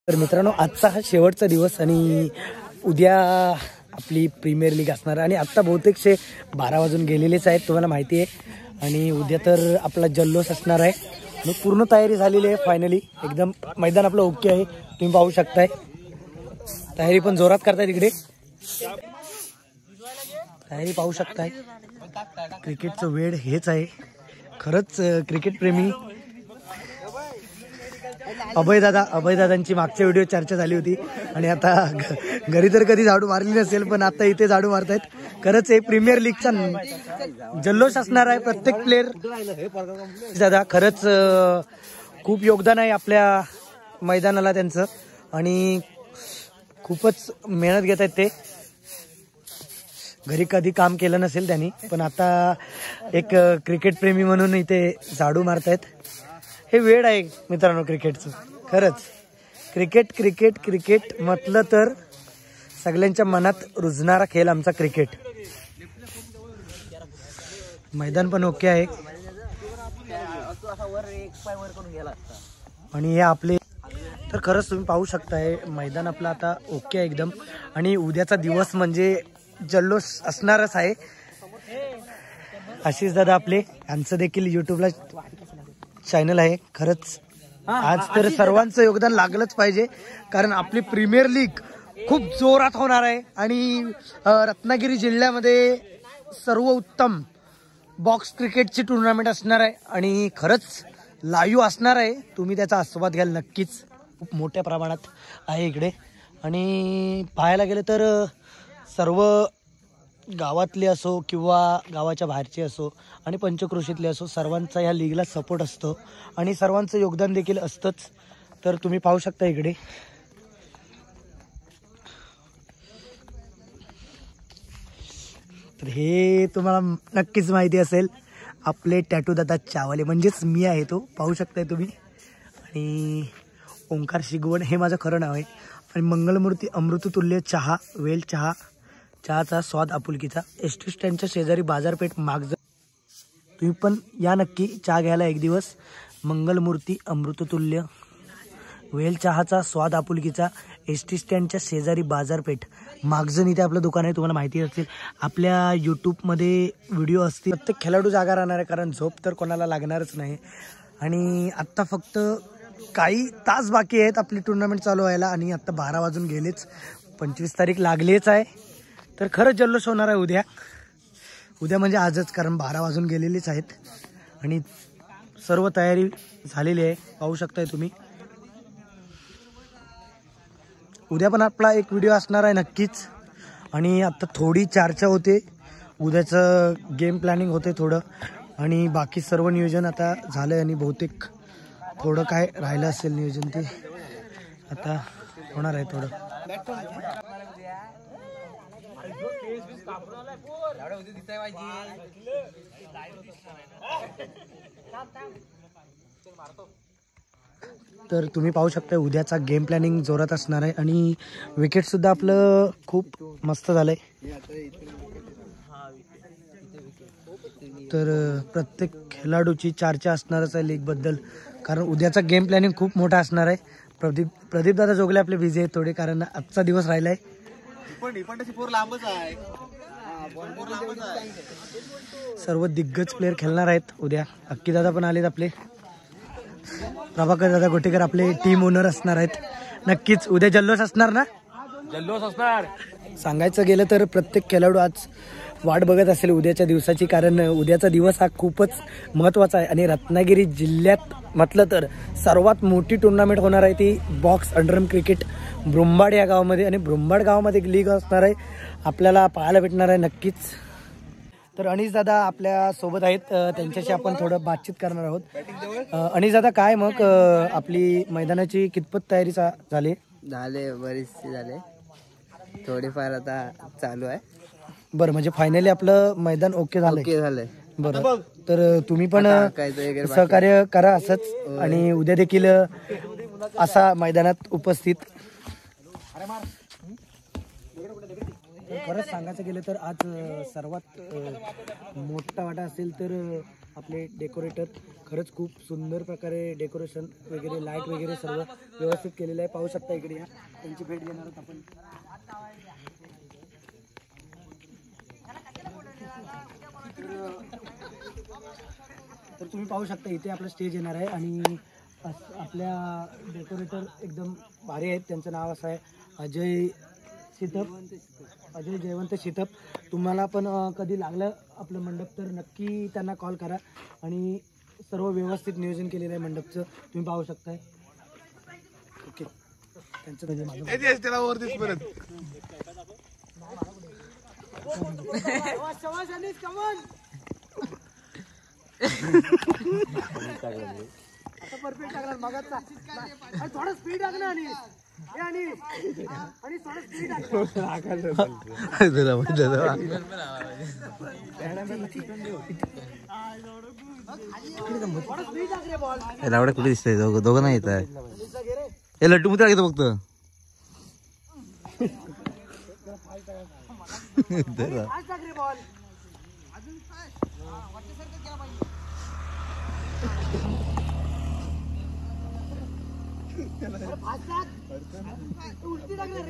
तर मित्रांनो, आजचा हा शेवटचा दिवस आणि उद्या आपली प्रीमियर लीग असणार आणि आत्ता बहुतेकशे 12 वाजून गेलेलेच आहेत, तुम्हाला माहिती आहे. आणि उद्या तर आपला जल्लोष असणार आहे आणि पूर्ण तयारी झालेली आहे. फायनली एकदम मैदान आपलं ओके आहे, तुम्ही पाहू शकताय. तयारी पण जोरात करताय तिकडे, तयारी पाहू शकताय. क्रिकेटचं वेळ हेच आहे खरंच. क्रिकेट प्रेमी अभयदादांची मागच्या व्हिडिओ चर्चा झाली होती आणि आता घरी तर कधी झाडू मारली नसेल, पण आता इथे झाडू मारतायत. खरंच हे प्रीमियर लीगचा जल्लोष असणार आहे. प्रत्येक प्लेअर दादा खरंच खूप योगदान आहे आपल्या मैदानाला त्यांचं आणि खूपच मेहनत घेत आहेत ते. घरी कधी काम केलं नसेल त्यांनी, पण आता एक क्रिकेट प्रेमी म्हणून इथे झाडू मारतायत. हे वेळ आहे मित्रांनो क्रिकेटचं. खरंच क्रिकेट क्रिकेट क्रिकेट म्हटलं तर सगळ्यांच्या मनात रुजणारा खेळ आमचा क्रिकेट. मैदान पण ओके आहे आणि हे आपले तर खरंच तुम्ही पाहू शकताय मैदान आपलं आता ओके आहे एकदम. आणि उद्याचा दिवस म्हणजे जल्लोष असणारच आहे. आशिष दादा आपले, यांचं देखील युट्यूबला चॅनल आहे. खरंच आज तर सर्वांचं योगदान लागलंच पाहिजे, कारण आपली प्रीमियर लीग खूप जोरात होणार आहे आणि रत्नागिरी जिल्ह्यामध्ये सर्वोत्तम बॉक्स क्रिकेटची टुर्नामेंट असणार आहे आणि खरंच लाईव्ह असणार आहे. तुम्ही त्याचा आस्वाद घ्याल नक्कीच. खूप मोठ्या प्रमाणात आहे इकडे आणि पाहायला गेलं तर सर्व गावातले असो किंवा गावाच्या बाहेरचे असो आणि पंचक्रोशीतले असो, सर्वांचा ह्या लीगला सपोर्ट असतो आणि सर्वांचं योगदान देखील असतंच. तर तुम्ही पाहू शकता इकडे तर हे तुम्हाला नक्कीच माहिती असेल, आपले टॅटू दादा चावले म्हणजेच मी आहे तो, पाहू शकताय तुम्ही. आणि ओंकार शिगवण हे माझं खरं नाव आहे. आणि मंगलमूर्ती अमृततुल्य चहा, वेल चहा, चहाचा स्वाद आपुलकीचा, एसटी स्टँडच्या शेजारी बाजारपेठ मागजर. तुम्ही पण या नक्की चहा घ्यायला एक दिवस. मंगलमूर्ती अमृततुल्य वेल चहाचा स्वाद आपुलकीचा, एसटी स्टँडच्या शेजारी बाजारपेठ मागजन, इथे आपलं दुकान आहे. तुम्हाला माहिती असेल, आपल्या यूट्यूबमध्ये व्हिडिओ असतील. प्रत्येक खेळाडू जागा राहणार आहे, कारण झोप तर कोणाला लागणारच नाही. आणि आत्ता फक्त काही तास बाकी आहेत आपली टुर्नामेंट चालू व्हायला आणि आत्ता 12 वाजून गेलेच. 25 तारीख लागलीच आहे. तर खरंच जल्लोष होणार आहे उद्या म्हणजे आजच, कारण 12 वाजून गेलेलेच आहेत आणि सर्व तयारी झालेली आहे, पाहू शकताय तुम्ही. उद्या पण आपला एक व्हिडिओ असणार आहे नक्कीच. आणि आता थोडी चर्चा होते, उद्याचं गेम प्लॅनिंग होते थोडं, आणि बाकी सर्व नियोजन आता झालं आणि बहुतेक थोडं काय राहिलं असेल नियोजन, ते आता होणार आहे थोडं. तर तुम्ही पाहू शकता उद्याचा गेम प्लॅनिंग जोरात असणार आहे आणि विकेट सुद्धा आपलं खूप मस्त झालंय. तर प्रत्येक खेळाडूची चर्चा असणारच आहे लीग बद्दल, कारण उद्याचा गेम प्लॅनिंग खूप मोठा असणार आहे. प्रदीप दादा जोगले आपले बिझी आहेत थोडे, कारण आजचा दिवस राहिलाय. सर्व दिग्गज प्लेयर खेळणार आहेत उद्या. अक्की दादा पण आलेत आपले, प्रभाकर दादा गोटेकर आपले टीम ओनर असणार आहेत. नक्कीच उद्या जल्लोष असणार ना, जल्लोष असणार. सांगायचं गेलं तर प्रत्येक खेळाडू आज वाट बघत असेल उद्याच्या दिवसाची, कारण उद्याचा दिवस हा खूपच महत्त्वाचा आहे. आणि रत्नागिरी जिल्ह्यात म्हटलं तर सर्वात मोठी टुर्नामेंट होणार आहे ती बॉक्स अंडरआर्म क्रिकेट ब्रुंबाड या गावामध्ये. आणि ब्रुंबाड गावामध्ये एक लीग असणार आहे, आपल्याला पाहायला भेटणार आहे नक्कीच. तर अनिश दादा आपल्या सोबत आहेत, त्यांच्याशी आपण थोडं बातचीत करणार आहोत. अनिश दादा, काय मग आपली मैदानाची कितपत तयारी झाली? बरीचशी झाले, थोडीफार आता चालू आहे. बरं, म्हणजे फायनली आपलं मैदान ओके झालंय. बरं, तर तुम्ही पण सहकार्य करा असंच आणि उद्या देखील असा मैदानात उपस्थित. खरंच सांगायचं गेलं तर आज सर्वात मोठा वाटा असेल तर आपले डेकोरेटर. खरंच खूप सुंदर प्रकारे डेकोरेशन वगैरे लाईट वगैरे सर्व व्यवस्थित केलेलं आहे. पाहू शकता इकडे या, त्यांची भेट घेणार आहोत आपण. तर तुम्ही पाहू शकता इथे आपलं स्टेज येणार आहे आणि आपल्या डेकोरेटर एकदम भारी आहेत. त्यांचं नाव असं आहे अजय जयवंत शितप. तुम्हाला पण कधी लागलं आपलं मंडप तर नक्की त्यांना कॉल करा आणि सर्व व्यवस्थित नियोजन केलेलं आहे मंडपचं, तुम्ही पाहू शकताय. ओके, त्यांचं आता परफेक्ट टाकणार मगाचा. थोडं स्पीड टाकणार आणि थोडं स्पीड एवढं कुठे दिसतंय दोघं नाही येत आहे. हे लड्डू मुद्रा घेतो फक्त. उलटी टाकणार